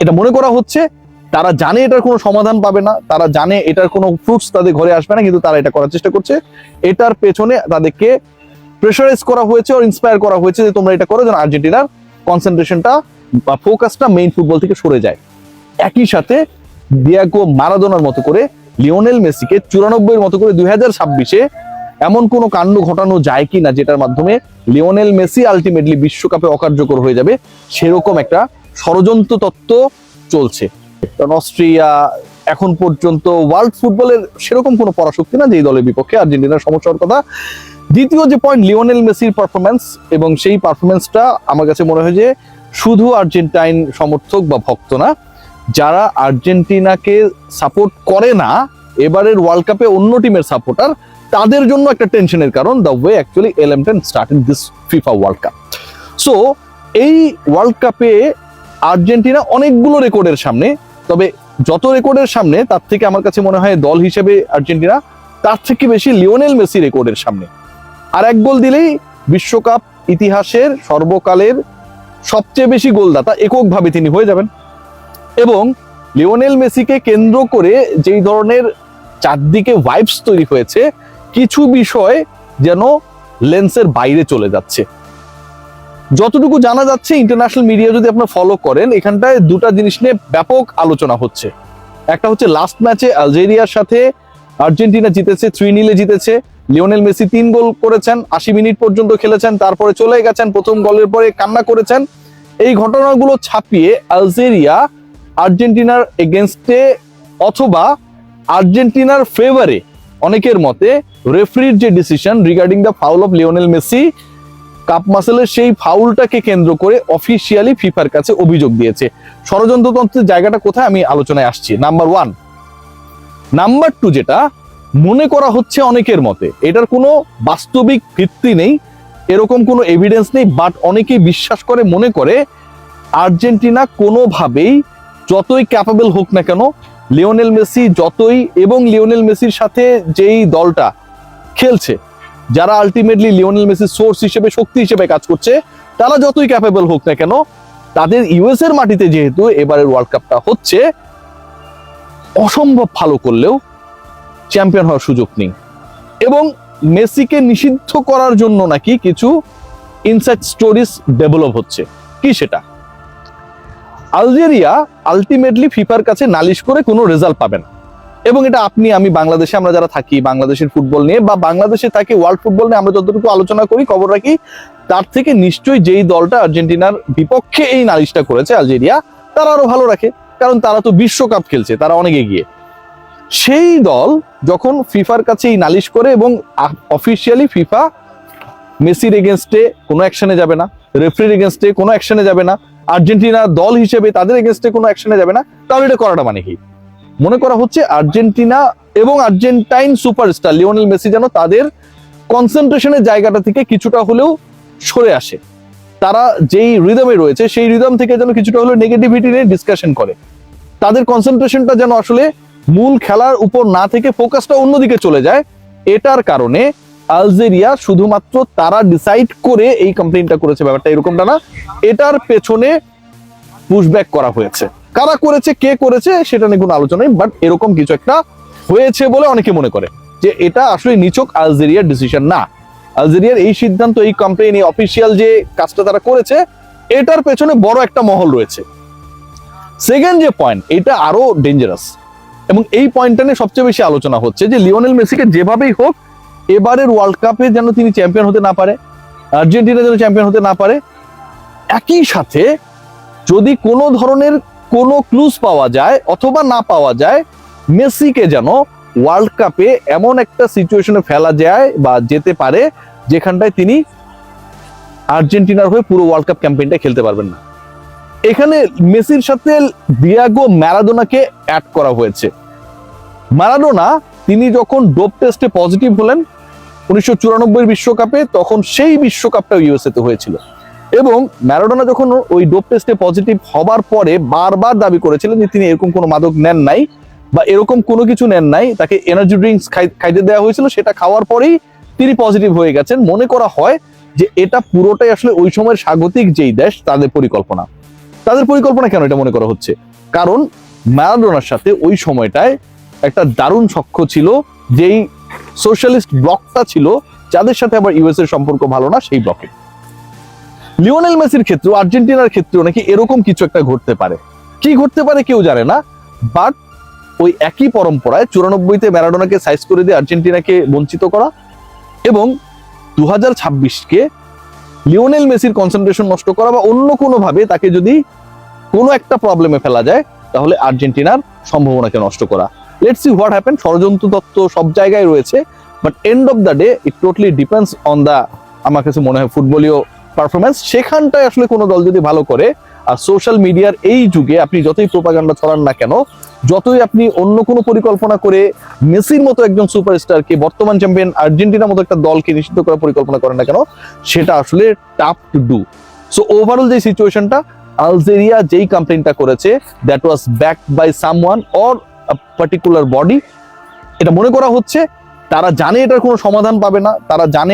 এটা মনে করা হচ্ছে তারা জানে এটার কোনো সমাধান পাবে না, তারা জানে এটার কোনো ফ্রুটস তাদের ঘরে আসবে না, কিন্তু তারা এটা করার চেষ্টা করছে। এটার পেছনে তাদেরকে প্রেশারাইজ করা হয়েছে ও ইন্সপায়ার করা হয়েছে যে তোমরা এটা করো, যেন আর্জেন্টিনার কনসেন্ট্রেশনটা বা ফোকাসটা মেইন ফুটবল থেকে সরে যায়। একই সাথে ডিয়েগো মারাদোনার মতো করে লিওনেল মেসিকে 94-এর মতো করে 2026-এ এমন কোনো কাণ্ড ঘটানো যায় কিনা যেটার মাধ্যমে লিওনেল মেসি আলটিমেটলি বিশ্বকাপে অকার্যকর হয়ে যাবে, সেরকম একটা ষড়যন্ত্র তত্ত্ব চলছে। কারণ অস্ট্রিয়া এখন পর্যন্ত ওয়ার্ল্ড ফুটবলের সেরকম কোনো পরাশক্তি না যেই দলের বিপক্ষে আর্জেন্টিনার সমস্যার কথা। দ্বিতীয় যে পয়েন্ট, লিওনেল মেসির পারফরমেন্স, এবং সেই পারফরমেন্সটা আমার কাছে মনে হয় যে শুধু আর্জেন্টাইন সমর্থক বা ভক্ত না, যারা আর্জেন্টিনাকে সাপোর্ট করে না এবারের ওয়ার্ল্ড কাপে অন্য টিমের সাপোর্টার, তাদের জন্য একটা টেনশনের কারণ দ্য ওয়ে অ্যাকচুয়ালি এলএম10 started this FIFA world cup. So এই ওয়ার্ল্ড কাপে আর্জেন্টিনা অনেকগুলো রেকর্ডের সামনে, তবে যত রেকর্ডের সামনে তার থেকে আমার কাছে মনে হয় দল হিসেবে আর্জেন্টিনা তার থেকে বেশি লিওনেল মেসি রেকর্ডের সামনে। আর এক গোল দিলেই বিশ্বকাপ ইতিহাসের সর্বকালের সবচেয়ে বেশি গোলদাতা এককভাবে তিনি হয়ে যাবেন। এবং লিওনেল মেসিকে কেন্দ্র করে যেই ধরনের চারদিকে ভাইবস তৈরি হয়েছে, কিছু বিষয় যেন লেন্সের বাইরে চলে যাচ্ছে। যতটুকু জানা যাচ্ছে, ইন্টারন্যাশনাল মিডিয়া যদি আপনারা ফলো করেন, এখানটায় দুটা জিনিস নিয়ে ব্যাপক আলোচনা হচ্ছে। একটা হচ্ছে লাস্ট ম্যাচে আলজেরিয়ার সাথে আর্জেন্টিনা জিতেছে, 3-0 জিতেছে। লিওনেল মেসি 3 গোল করেছেন, 80 মিনিট পর্যন্ত খেলেছেন, তারপরে চলে গেছেন, প্রথম গোলের পরে কান্না করেছেন। এই ঘটনাগুলো ছাপিয়ে আলজেরিয়া আর্জেন্টিনার এগেনস্টে অথবা আর্জেন্টিনার ফেভারে অনেকের মতে রেফারির যে decision regarding the foul of Lionel Messi, কাপ মাসেলের সেই ফাউলটাকে কেন্দ্র করে অফিসিয়ালি ফিফার কাছে অভিযোগ দিয়েছে। ষড়যন্ত্রতন্ত্রের জায়গাটা কোথায় আমি আলোচনায় আসছি, নাম্বার 1। নাম্বার 2, যেটা মনে করা হচ্ছে অনেকের মতে, এটার কোনো বাস্তবিক ভিত্তি নেই, এরকম কোনো এভিডেন্স নেই, বাট অনেকেই বিশ্বাস করে, মনে করে আর্জেন্টিনা কোনোভাবেই যতই ক্যাপাবল হোক না কেন, লিওনেল মেসি যতই, এবং লিওনেল মেসির সাথে যেই দলটা খেলছে, যারা আলটিমেটলি লিওনেল মেসির সোর্স হিসেবে, শক্তি হিসেবে কাজ করছে, তারা যতই ক্যাপেবল হোক না কেন, তাদের ইউএস এর মাটিতে যেহেতু এবারের ওয়ার্ল্ড কাপটা হচ্ছে, অসম্ভব ভালো করলেও চ্যাম্পিয়ন হওয়ার সুযোগ নেই। এবং মেসিকে নিষিদ্ধ করার জন্য নাকি কিছু ইনসাইড স্টোরিজ ডেভেলপ হচ্ছে। কি সেটা? আলজেরিয়া আলটিমেটলি ফিফার কাছে নালিশ করে কোনো রেজাল্ট পাবে না। এবং এটা আপনি আমি বাংলাদেশে আমরা যারা থাকি, বাংলাদেশের ফুটবল নিয়ে বা বাংলাদেশে থাকি, ওয়ার্ল্ড ফুটবল নিয়ে আমরা যতটুকু আলোচনা করি, খবর রাখি, তার থেকে নিশ্চয়ই যেই দলটা আর্জেন্টিনার বিপক্ষে এই নালিশটা করেছে আলজেরিয়া, তারা আরো ভালো রাখে, কারণ তারা তো বিশ্বকাপ খেলছে, তারা অনেক এগিয়ে। সেই দল যখন ফিফার কাছে এই নালিশ করে এবং অফিসিয়ালি ফিফা মেসির এগেনস্টে কোনো অ্যাকশনে যাবে না, রেফারির এগেনস্টে কোনো অ্যাকশনে যাবে না, আর্জেন্টিনা দল হিসেবে তাদের এগেনস্টে কোনো অ্যাকশনে যাবে না, তাহলে এটা করাটা মানে কি? মনে করা হচ্ছে আর্জেন্টিনা এবং আর্জেন্টাইন সুপারস্টার লিওনেল মেসি যেন তাদের কনসেন্ট্রেশনের জায়গাটা থেকে কিছুটা হলেও সরে আসে। তারা যেই রিদমে রয়েছে সেই রিদম থেকে যেন কিছুটা হলেও নেগেটিভিটি নিয়ে ডিসকাশন করে, তাদের কনসেন্ট্রেশনটা যেন আসলে মূল খেলার উপর না থেকে ফোকাসটা অন্যদিকে চলে যায়। এটার কারণে আলজেরিয়া শুধুমাত্র তারা ডিসাইড করে এই কমপ্লেইনটা করেছে, ব্যাপারটা এরকমটা না, এটার পেছনে পুশব্যাক করা হয়েছে। কারা করেছে, কে করেছে সেটা নিয়ে কোনো আলোচনা নেই, বাট এরকম কিছু একটা হয়েছে বলে অনেকে মনে করে যে এটা আসলে নিছক আলজেরিয়ার ডিসিশন না। আলজেরিয়ার এই সিদ্ধান্ত, এই কমপ্লেইন, এই অফিসিয়াল যে কাজটা তারা করেছে, এটার পেছনে বড় একটা মহল রয়েছে। সেকেন্ড যে পয়েন্ট, এটা আরো ডেঞ্জারাস, এবং এই পয়েন্টটা নিয়ে সবচেয়ে বেশি আলোচনা হচ্ছে যে লিওনেল মেসিকে যেভাবেই হোক এবারের ওয়ার্ল্ড কাপে যেন তিনি চ্যাম্পিয়ন হতে না পারে, আর্জেন্টিনা যেন চ্যাম্পিয়ন হতে না পারে। একই সাথে যদি কোনো ধরনের কোনো ক্লুজ পাওয়া যায় অথবা না পাওয়া যায়, মেসিকে যেন ওয়ার্ল্ড কাপে এমন একটা সিচুয়েশনে ফেলা যায় বা যেতে পারে যেখানটায় তিনি আর্জেন্টিনার হয়ে পুরো ওয়ার্ল্ড কাপ ক্যাম্পেইনটা খেলতে পারবেন না। এখানে মেসির সাথে ডিয়েগো ম্যারাডোনাকে অ্যাড করা হয়েছে। ম্যারাডোনা তিনি যখন ডোপ টেস্টে পজিটিভ হলেন 1994 বিশ্বকাপে, তখন সেই বিশ্বকাপটা ইউএসএ তে হয়েছিল, এবং ম্যারাডোনা যখন ওই ডোপ টেস্টে পজিটিভ হবার পরে বারবার দাবি করেছিলেন যে তিনি এরকম কোনো মাদক নেন নাই বা এরকম কোনো কিছু নেন নাই, তাকে এনার্জি ড্রিঙ্কস খাইতে দেওয়া হয়েছিল, সেটা খাওয়ার পরেই তিনি পজিটিভ হয়ে গেছেন। মনে করা হয় যে এটা পুরোটাই আসলে ওই সময়ের স্বাগতিক যেই দেশ তাদের পরিকল্পনা। তাদের পরিকল্পনা কেন এটা মনে করা হচ্ছে? কারণ ম্যারাডোনার সাথে ওই সময়টায় একটা দারুণ সখ্য ছিল, যেই সোশ্যালিস্ট ব্লকটা ছিল, যাদের সাথে আবার ইউএস এর সম্পর্ক ভালো না, সেই ব্লকে। লিওনেল মেসির ক্ষেত্রেও, আর্জেন্টিনার ক্ষেত্রেও নাকি এরকম কিছু একটা ঘটতে পারে। কি ঘটতে পারে কেউ জানে না, বাট ওই একই পরম্পরায় 94-তে ম্যারাডোনাকে সাইজ করে দিয়ে আর্জেন্টিনাকে বঞ্চিত করা, এবং 2026-কে লিওনেল মেসির কনসেন্ট্রেশন নষ্ট করা, বা অন্য কোনোভাবে তাকে যদি কোনো একটা প্রবলেমে ফেলা যায় তাহলে আর্জেন্টিনার সম্ভাবনাকে নষ্ট করা। Let's see what happen. ষড়যন্ত্র তত্ত্ব সব জায়গায় রয়েছে, but end of the day it totally depends on the, আমার কাছে মনে হয়, ফুটবলীয় পারফরমেন্স। সেখানটায় আসলে কোনো দল যদি ভালো করে, আর সোশ্যাল মিডিয়ার এই যুগে আপনি যতই প্রোপাগান্ডা ছড়ান না কেন, যতই আপনি অন্য কোনো পরিকল্পনা করে মেসির মতো একজন সুপারস্টারকে, বর্তমান চ্যাম্পিয়ন আর্জেন্টিনার মতো একটা দলকে নিষিদ্ধ করার পরিকল্পনা করেন না কেন, সেটা আসলে tough to do. So overall যে সিচুয়েশনটা, আলজেরিয়া যেই কমপ্লেইনটা করেছে, that was backed by someone or a particular body. এটা মনে করা হচ্ছে তারা জানে এটার কোনো সমাধান পাবে না, তারা জানে